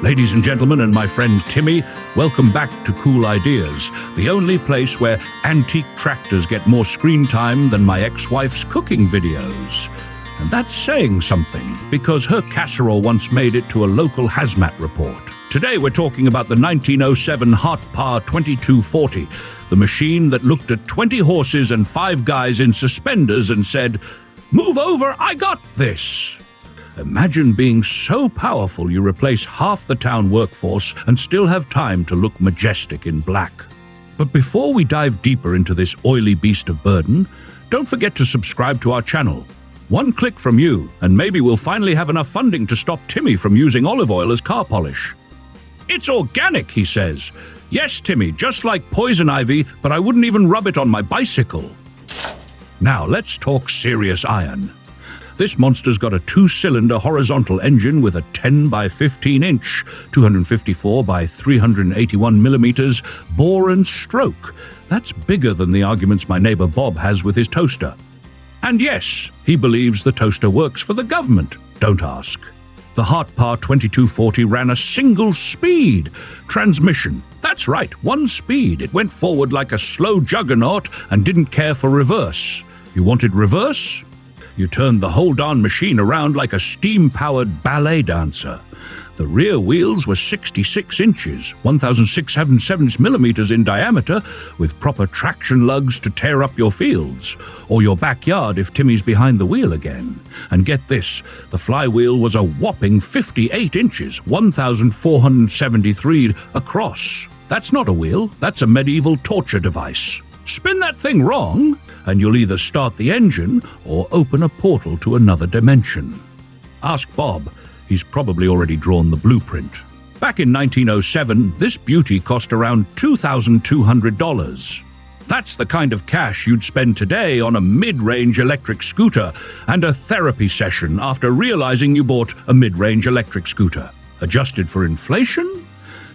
Ladies and gentlemen, and my friend Timmy, welcome back to Cool Ideas, the only place where antique tractors get more screen time than my ex-wife's cooking videos. And that's saying something, because her casserole once made it to a local hazmat report. Today we're talking about the 1907 Hart-Parr 2240, the machine that looked at 20 horses and 5 guys in suspenders and said, "Move over, I got this." Imagine being so powerful you replace half the town workforce and still have time to look majestic in black. But before we dive deeper into this oily beast of burden, don't forget to subscribe to our channel. One click from you, and maybe we'll finally have enough funding to stop Timmy from using olive oil as car polish. "It's organic," he says. "Yes, Timmy, just like poison ivy, but I wouldn't even rub it on my bicycle." Now let's talk serious iron. This monster's got a 2-cylinder horizontal engine with a 10 by 15 inch, 254 by 381 millimeters bore and stroke. That's bigger than the arguments my neighbor Bob has with his toaster. And yes, he believes the toaster works for the government. Don't ask. The Hart-Parr 2240 ran a single speed transmission. That's right, one speed. It went forward like a slow juggernaut and didn't care for reverse. You wanted reverse? You turned the whole darn machine around like a steam-powered ballet dancer. The rear wheels were 66 inches, 1,677 millimeters in diameter, with proper traction lugs to tear up your fields, or your backyard if Timmy's behind the wheel again. And get this, the flywheel was a whopping 58 inches, 1,473 across. That's not a wheel, that's a medieval torture device. Spin that thing wrong, and you'll either start the engine or open a portal to another dimension. Ask Bob. He's probably already drawn the blueprint. Back in 1907, this beauty cost around $2,200. That's the kind of cash you'd spend today on a mid-range electric scooter and a therapy session after realizing you bought a mid-range electric scooter. Adjusted for inflation,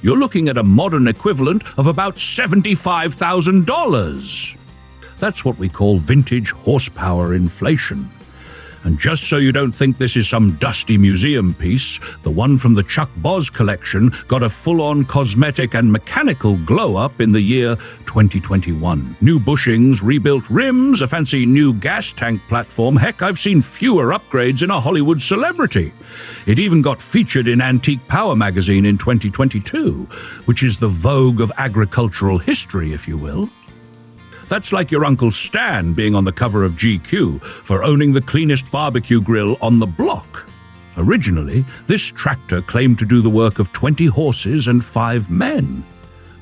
you're looking at a modern equivalent of about $75,000. That's what we call vintage horsepower inflation. And just so you don't think this is some dusty museum piece, the one from the Chuck Boz collection got a full-on cosmetic and mechanical glow-up in the year 2021. New bushings, rebuilt rims, a fancy new gas tank platform. Heck, I've seen fewer upgrades in a Hollywood celebrity. It even got featured in Antique Power magazine in 2022, which is the vogue of agricultural history, if you will. That's like your Uncle Stan being on the cover of GQ for owning the cleanest barbecue grill on the block. Originally, this tractor claimed to do the work of 20 horses and 5 men.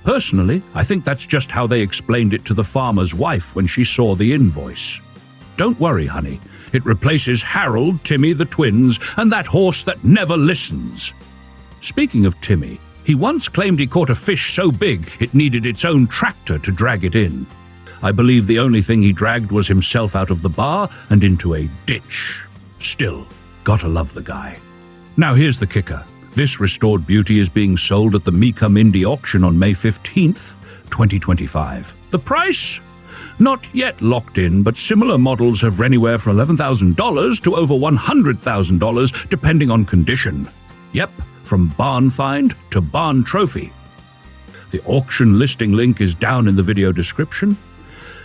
Personally, I think that's just how they explained it to the farmer's wife when she saw the invoice. Don't worry, honey. It replaces Harold, Timmy, the twins, and that horse that never listens. Speaking of Timmy, he once claimed he caught a fish so big it needed its own tractor to drag it in. I believe the only thing he dragged was himself out of the bar and into a ditch. Still, gotta love the guy. Now here's the kicker. This restored beauty is being sold at the Mecum Indie auction on May 15th, 2025. The price? Not yet locked in, but similar models have anywhere from $11,000 to over $100,000 depending on condition. Yep, from barn find to barn trophy. The auction listing link is down in the video description.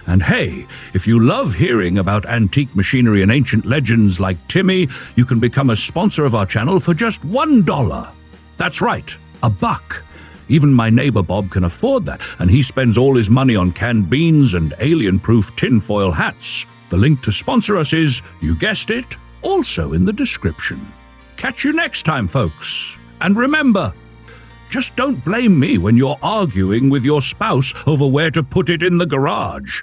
And hey, if you love hearing about antique machinery and ancient legends like Timmy, you can become a sponsor of our channel for just $1. That's right, $1. Even my neighbor Bob can afford that, and he spends all his money on canned beans and alien-proof tinfoil hats. The link to sponsor us is, you guessed it, also in the description. Catch you next time, folks. And remember, just don't blame me when you're arguing with your spouse over where to put it in the garage.